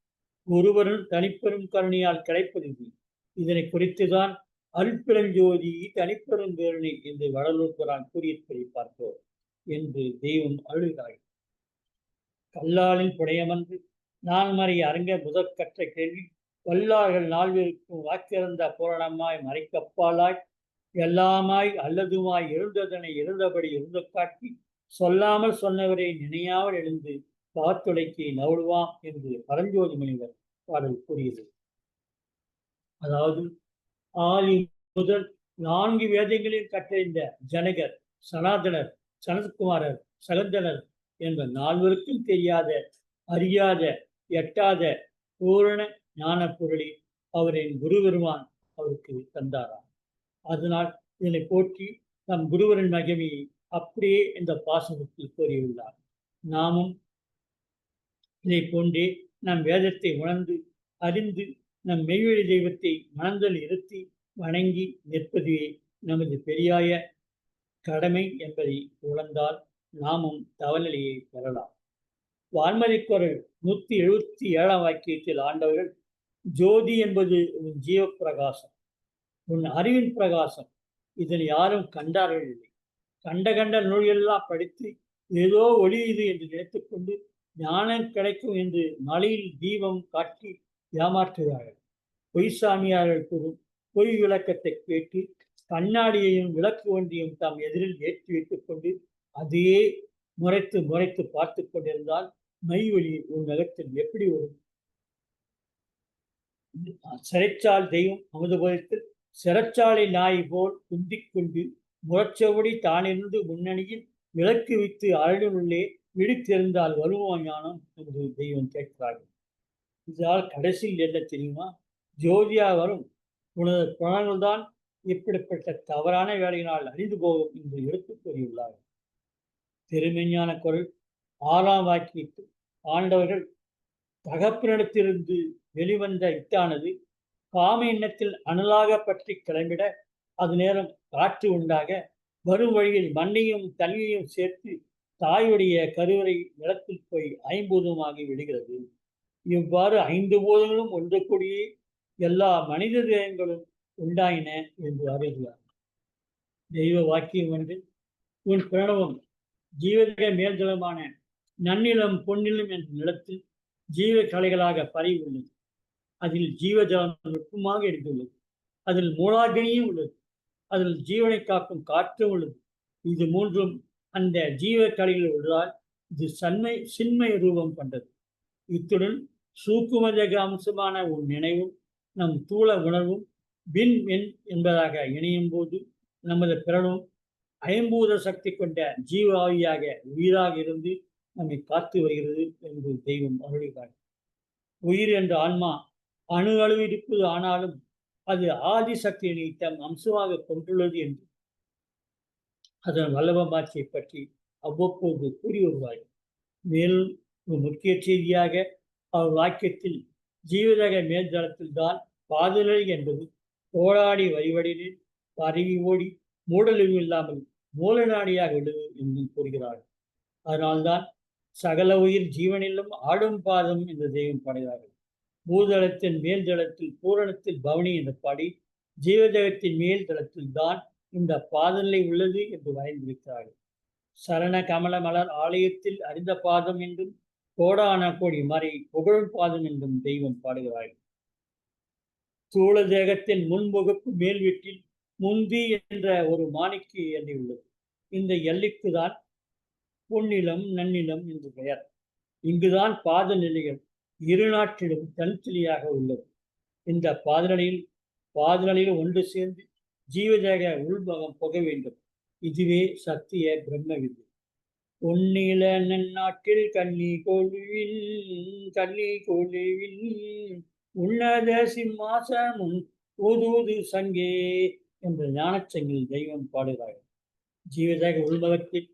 ஒருவரும் தனிப்பெரும் கருணையால் கிடைப்பது இது. இதனை குறித்துதான் அருட்பெருஞ்சோதி தனிப்பெரும் கருணை என்று வடலூர் புரான் கூறியிருப்பதை பார்ப்போம் என்று தெய்வம் அருள்கிறாய். கல்லாலின் புடையமன்று நான்மறை அரங்க முதற் கற்ற கேள்வி வல்லார்கள் நால்வருக்கும் வாக்கிறந்த பூரணமாய் மறைக்கப்பாலாய் எல்லாமாய் அல்லதுமாய் எழுந்ததனை எழுந்தபடி எழுந்த காட்டி சொல்லாமல் சொன்னவரை நினையாமல் எழுந்து பாத்துடைக்கு நவுடுவாம் என்று பரஞ்சோதி முனிவர் பாடல் கூறியது. அதாவது ஆதி முதல் 4 வேதங்களில் கற்றறிந்த ஜனகர், சனாதனர், சனத்குமாரர், சகந்தனர் என்ற 4வருக்கும் தெரியாத, அறியாத, எட்டாத பூரண ஞான பொருளை அவரின் குரு பெருமான் அவருக்கு தந்தாராம். அதனால் இதனை போற்றி நம் குருவரின் மகிமையை அப்படியே இந்த பாசனத்தில் கூறியுள்ளார். நாமும் இதை போன்றே நம் வேதத்தை உணர்ந்து அறிந்து நம் மெய்வழி தெய்வத்தை மனதில் இருத்தி வணங்கி நிற்பதுவே நமது பெரியாய கடமை என்பதை உணர்ந்தால் நாமும் தவநிலையை பெறலாம். வான்மதி குரல் 177 வாக்கியத்தில் ஆண்டவர்கள், ஜோதி என்பது உன் ஜீவ பிரகாசம், உன் அறிவின் பிரகாசம். இதனை யாரும் கண்டார்கள் இல்லை. கண்ட நூல்களெல்லாம் படித்து ஏதோ ஒளி இது என்று நினைத்துக்கொண்டு ஞானம் கிடைக்கும் என்று மலையில் தீபம் காட்டி ஏமாற்றுகிறார்கள். பொய்சாமியார்கள் கூறும் பொய் விளக்கத்தை கேட்டு கண்ணாடியையும் விளக்கு ஒன்றியும் தாம் எதிரில் ஏற்றி வைத்துக் கொண்டு அதையே முறைத்து முறைத்து பார்த்து கொண்டிருந்தால் மெய்வழி உன் நகத்தில் எப்படி வரும்? சிறைச்சால் தெய்வம் அமுதபோதத்தில் சிறைச்சாலை நாய் போல் குந்திக் கொண்டு முரச்சபடி தானிருந்து முன்னணியில் விளக்கு வைத்து அழலுள்ளே விழித்திருந்தால் வருமோ ஞானம் என்று தெய்வம் கேட்கிறார்கள். இதனால் கடைசியில் என்ன தெரியுமா? ஜோதியா வரும் உனது புலன்கள்தான் இப்படிப்பட்ட தவறான வேலையினால் அழிந்து போகும் என்று எடுத்துக் கூறியுள்ளார்கள். திருமெஞ்ஞான குரல் 6ஆம் வாக்கியத்தில் ஆண்டவர்கள், தகப்பனிடத்திலிருந்து வெளிவந்த இட்டானது காம எண்ணத்தில் அனலாக பற்றி கிளம்பிட அது நேரம் காற்று உண்டாக வரும் வழியில் மண்ணையும் தண்ணியையும் சேர்த்து தாயுடைய கருவறை நிலத்தில் போய் 5 பூதமாகி விடுகிறது. இவ்வாறு 5 பூதங்களும் ஒன்று கூடியே எல்லா மனித தேகங்களும் உண்டாயின என்று அறிகிறார். தெய்வ வாக்கியம் என்று உன் பிரணவம் ஜீவதேக மேல்தளமான நன்னிலம் பொன்னிலம் என்ற நிலத்தில் ஜீவ கலைகளாக பரவி உள்ளது. அதில் ஜீவஜலம் நுட்பமாக எடுத்துள்ளது. அதில் மூலாகினியும் உள்ளது. அதில் ஜீவனை காக்கும் காற்றும் உள்ளது. இது மூன்றும் அந்த ஜீவ கலையில் உள்ளதால் இது சின்மை ரூபம் கொண்டது. இத்துடன் சூக்குமதக அம்சமான உன் நினைவும் நம் தூள உணர்வும் பின் எண் என்பதாக இணையும் போது நமது பிறனும் 5 பூத சக்தி கொண்ட ஜீவ ஆவியாக உயிராக இருந்து நம்மை காத்து வருகிறது என்று தெய்வம் அருள்கிறார். உயிர் என்ற ஆன்மா அணு அளவு இருப்பது, ஆனாலும் அது ஆதி சக்தியினை தம் அம்சமாக கொண்டுள்ளது என்று அதன் வல்லபமாட்சியை பற்றி அவ்வப்போது கூறி வருவார்கள். மேலும் ஒரு முக்கிய செய்தியாக அவர் வாக்கியத்தில் ஜீவதக மேல்தளத்தில் தான் பாதலை என்பது ஓடாடி வழிவடியில் பரவி ஓடி மூடலும் இல்லாமல் மூலநாடியாக உள்ளது என்றும் கூறுகிறார்கள். அதனால்தான் சகல உயிர் ஜீவனிலும் ஆடும் பாதம் என்று தெய்வம் பாடுகிறார்கள். பூதளத்தின் மேல் தளத்தில் பூரணத்தில் பவனி என்று பாடி ஜீவதகத்தின் மேல் தளத்தில் தான் இந்த பாதநிலை உள்ளது என்று வரைந்திருக்கிறார்கள். சரண கமல மலர் ஆலயத்தில் அறிந்த பாதம் என்றும் கோடான கோடி மறை புகழும் பாதம் என்றும் தெய்வம் பாடுகிறார்கள். சூழ தேகத்தின் முன்முகப்பு மேல் வீட்டில் முந்தி என்ற ஒரு மாணிக்கு எல்லை உள்ளது. இந்த எல்லைக்கு தான் பொன்னிலம் நன்னிலம் என்று பெயர். இங்குதான் பாத நிலைகள் இரு நாட்டிலும் தனித்தனியாக உள்ளது. இந்த பாதநிலையில் ஒன்று சேர்ந்து ஜீவதேக உள்பகம் புக வேண்டும். இதுவே சத்திய பிரம்ம விதி. பொன்னில நன்னாட்டில் கண்ணி கோழுவில் உன்னத சிம்மாசமும் ஊதூது சங்கே என்ற ஞானச்சங்கில் தெய்வம் பாடுகிறார்கள். ஜீவதேக உள்பகத்தில்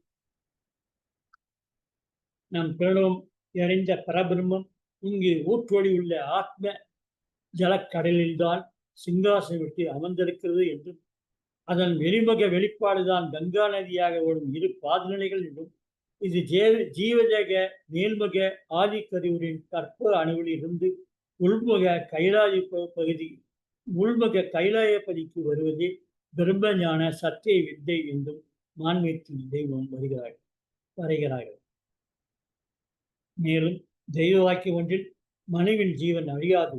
நம் பிரணவம் இணைந்த பரபிரம்மம் இங்கு ஊற்றோடி உள்ள ஆத்ம ஜலக்கடலில்தான் சிங்காசனம் விட்டு அமர்ந்திருக்கிறது என்றும் அதன் வெளிமுக வெளிப்பாடுதான் கங்கா நதியாக ஓடும் இரு பாதநிலைகள் என்றும் இது ஜீவதேக மேல்முக ஆதிக்கருவரின் கற்ப அணுவில் இருந்து உள்முக கைலாய பகுதி உள்முக கைலாயபதிக்கு வருவதே பிரம்ம ஞான சத்திய வித்தை என்றும் மான்மீகத்தில் தெய்வம் வரைகிறார்கள். மேலும் தெய்வ வாக்கியம் ஒன்றில் மனுவின் ஜீவன் அழியாது,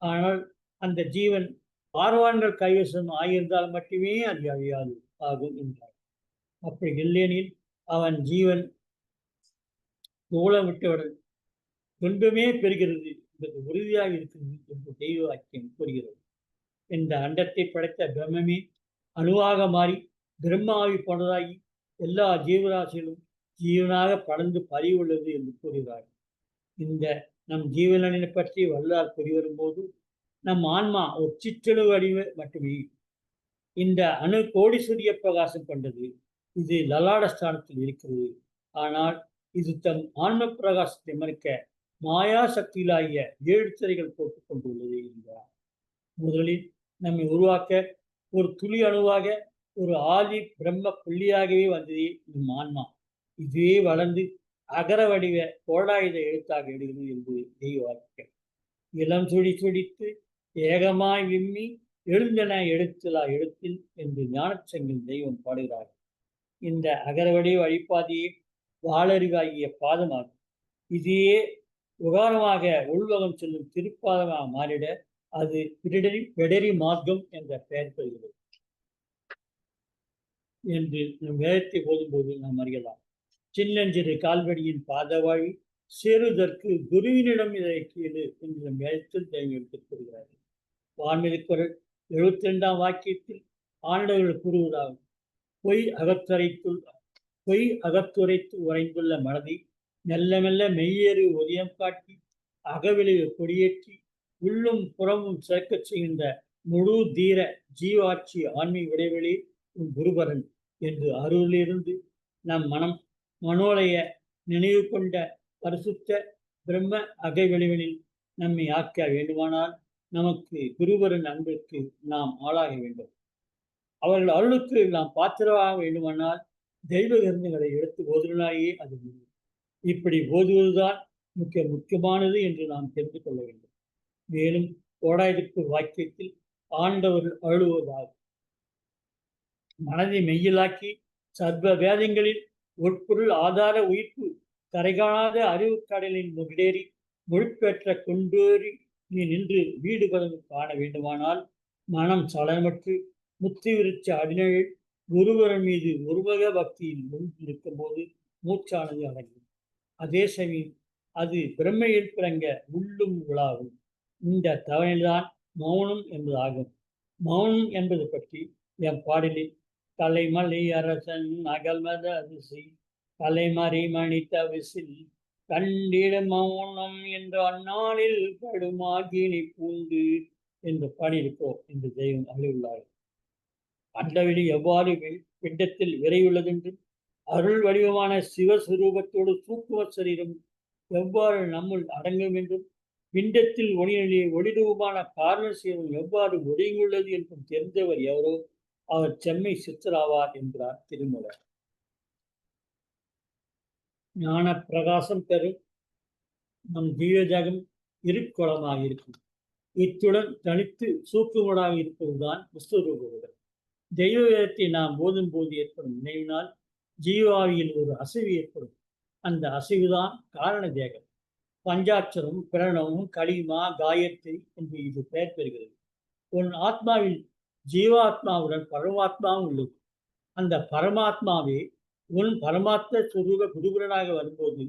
ஆனால் அந்த ஜீவன் பார்வான்கள் கைவசம் ஆகியிருந்தால் மட்டுமே அது அழியாது ஆகும் என்றார். அப்படி இல்லையெனில் அவன் ஜீவன் தோளம் விட்டவுடன் துன்பமே பெறுகிறது என்பது உறுதியாக இருக்கிறது என்று தெய்வ வாக்கியம் கூறுகிறது. இந்த அண்டத்தை படைத்த பிரம்மமே அணுவாக மாறி பிரம்மாவி போனதாகி எல்லா ஜீவராசிகளும் ஜீவனாக படர்ந்து பறிவுள்ளது என்று கூறுகிறார். இந்த நம் ஜீவனனை பற்றி வல்லார் கூறி வரும்போது நம் ஆன்மா ஒரு சிற்றணு வடிவ மட்டுமே. இந்த அணு கோடி சூரிய பிரகாசம் கொண்டது. இது லலாட ஸ்தானத்தில் இருக்கிறது. ஆனால் இது தம் ஆன்ம பிரகாசத்தை மறுக்க மாயா சக்தியிலாகிய 7 திரைகள் போட்டுக் கொண்டுள்ளது என்றார். முதலில் நம்மை உருவாக்க ஒரு துளி அணுவாக ஒரு ஆதி பிரம்ம புள்ளியாகவே வந்ததே நம் ஆன்மா. இதுவே வளர்ந்து அகர வடிவ கோடாயுத எழுத்தாக எடுகிறது என்பது தெய்வ வாக்கியம். இளம் சுடி சுடித்து ஏகமாய் விம்மி எழுந்தன எழுத்தலா எழுத்தில் என்று ஞானச்சங்கில் தெய்வம் பாடுகிறார். இந்த அகரவடிவ வழிபாதையே வாளறிவாகிய பாதமாகும். இதையே உகாரமாக உள்வகம் செல்லும் திருப்பாதமாக மாறிட அது பிடரி மார்க்கம் என்ற பெயர் பெறுகிறது என்று நம் வேதத்தை போதும்போது நாம் அறியலாம். சின்னஞ்சிறு கால்வடியின் பாதவாழி சேருதற்கு குருவினிடம் இதை கீழே என்று நம் வேதத்தில் தெய்வம் எடுத்துக் கொள்கிறார்கள். வான்மீதி குரல் 72ஆம் வாக்கியத்தில் ஆண்டவர்கள் கூறுவதாகும். பொய் அகத்துரைத்து உறைந்துள்ள மனதை மெல்ல மெல்ல மெய்யேறு உதயம் காட்டி அகவிளைவு கொடியேற்றி உள்ளும் புறமும் சேர்க்கச் செய்கின்ற முழு தீர ஜீவாட்சி ஆன்மீக இடைவெளி உன் குருபரன் என்று அருளிலிருந்து நம் மனோலய நினைவு கொண்ட பரிசுத்த பிரம்ம அகவெளிவனில் நம்மை ஆக்க வேண்டுமானால் நமக்கு குருபரன் அன்பிற்கு நாம் ஆளாக வேண்டும். அவர்கள் அருளுக்கு நாம் பாத்திரமாக வேண்டுமானால் தெய்வ கிரந்தங்களை எடுத்து ஓதுவதாலேயே அது முடியும். இப்படி ஓதுவதுதான் முக்கியமானது என்று நாம் தெரிந்து கொள்ள வேண்டும். மேலும் கோடாயிரத்து வாக்கியத்தில் ஆண்டவர்கள் அருளுவதாகும். மனதை மெய்யிலாக்கி சர்வ வேதங்களில் உட்பொருள் ஆதார உயிர்ப்பு கரைகாணாத அறிவு கடலின் முகிடேறி மொழிப்பெற்ற கொண்டேறி நீ நின்று வீடு பதவி காண வேண்டுமானால் மனம் சலனமற்று முத்தி விரிச்ச அடிநிழல் குருவரன் மீது ஒருவக பக்தியில் முன்பு நிற்கும் போது மூச்சானது அடங்கும். அதே சமயம் அது பிரம்மையில் பிறங்க உள்ளும் விழாகும். இந்த தவணைதான் மௌனம் என்பதாகும். மௌனம் என்பது பற்றி என் பாடலில் கலைமலை அரசன் அகல்மத அரிசி கலைமறை மணித்த விசில் கண்டிட மௌனம் என்ற அந்நாளில் கடுமாகினை பூண்டு என்று பாடியிருக்கோம் என்று தெய்வம் அழிவுள்ளார். அண்டவெளி எவ்வாறு பிண்டத்தில் விரைவுள்ளதென்றும் அருள் வடிவமான சிவஸ்வரூபத்தோடு சூக்கும சரீரம் எவ்வாறு நம்முள் அடங்கும் என்றும் பிண்டத்தில் ஒளிரூபமான காரண சீரம் எவ்வாறு ஒடுங்கியுள்ளது என்றும் தெரிந்தவர் எவரோ அவர் செம்மை சித்தராவார் என்கிறார் திருமூலர். ஞான பிரகாசம் பெறும் நம் ஜீவஜகம் இருக்குளமாக இருக்கும். இத்துடன் தனித்து சூக்குமடாக இருப்பதுதான் விஸ்வரூபங்கள். தெய்வ வேதத்தை நாம் போதும் போது ஏற்படும் நினைவினால் ஜீவாவியில் ஒரு அசைவு ஏற்படும். அந்த அசைவுதான் காரண தேகம். பஞ்சாட்சரம் பிரணவம் களிமா காயத்ரி என்று இது பெயர் பெறுகிறது. உன் ஆத்மாவில் ஜீவாத்மாவுடன் பரமாத்மாவும் உள்ளது. அந்த பரமாத்மாவே உன் பரமாத்ம சுரூப குருபுரனாக வரும்போது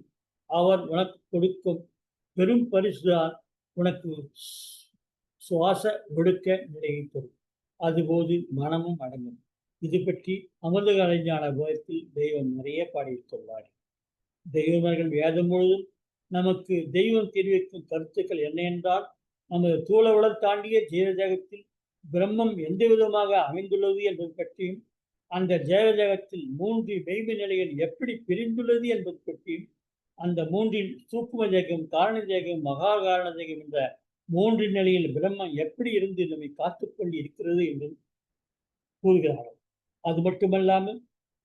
அவர் உனக்கு கொடுக்கும் பெரும் பரிசுதான் உனக்கு சுவாச ஒடுக்க நிலையை தரும். அதுபோது மனமும் அடங்கும். இது பற்றி அமிர்த கலைஞான போதத்தில் தெய்வம் நிறைய பாடியிருக்கிறார். தெய்வமர்கள் வேதம் முழுவதும் நமக்கு தெய்வம் தெரிவிக்கும் கருத்துக்கள் என்ன என்றால், நமது தூள உடல் தாண்டிய ஜீவஜகத்தில் பிரம்மம் எந்த விதமாக அமைந்துள்ளது என்பது பற்றியும், அந்த ஜீவஜகத்தில் 3 மெய்மை நிலைகள் எப்படி பிரிந்துள்ளது என்பது பற்றியும், அந்த 3இன் சூக்கும தேகம் காரண தேகம் மகா காரண தேகம் என்ற 3 நிலையில் பிரம்மம் எப்படி இருந்து நம்மை காத்துக்கொண்டு இருக்கிறது என்றும் கூறுகிறார்கள். அது மட்டுமல்லாமல்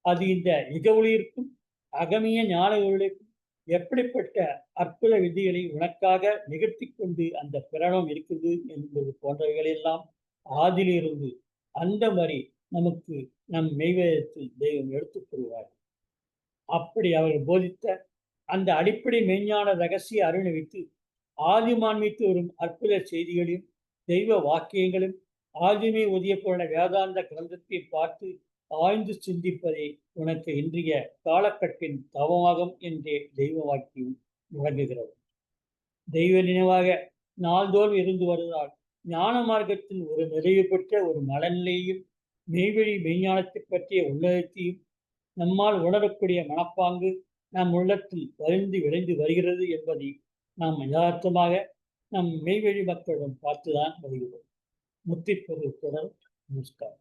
அது இந்த இக ஒளியிருக்கும் அகமிய ஞான ஒளிக்கும் எப்படிப்பட்ட அற்புத விதிகளை உனக்காக நிகழ்த்தி கொண்டு அந்த பிரணம் இருக்குது என்பது போன்றவைகளெல்லாம் ஆதிலிருந்து அந்த மாதிரி நமக்கு நம் மெய்வேதத்தில் தெய்வம் எடுத்துக் கொள்வார். அப்படி அவர்கள் போதித்த அந்த அடிப்படை மெய்ஞான ரகசிய அருளை வைத்து ஆதிமான்மித்து வரும் அற்புத செய்திகளையும் தெய்வ வாக்கியங்களும் ஆதிமை உதய போன வேதாந்த கிரந்தத்தை பார்த்து ஆய்ந்து சிந்திப்பதே உனக்கு இன்றைய காலக்கட்டின் தவமாகும் என்றே தெய்வ வாக்கியம் விளங்குகிறது. தெய்வ நினைவாக நாள்தோறும் இருந்து வருவதால் ஞான மார்க்கத்தில் ஒரு நிறைவு பெற்ற ஒரு மனநிலையும் மெய்வழி மெய்ஞானத்தை பற்றிய உன்னதத்தையும் நம்மால் உணரக்கூடிய மனப்பாங்கு நம் உள்ளத்தில் வலிந்து விளைந்து வருகிறது என்பதை நாம் யதார்த்தமாக நம் மெய்வழி மக்களிடம் பார்த்துதான் வருகிறோம். முத்திப்பொருள் தொடர். நமஸ்காரம்.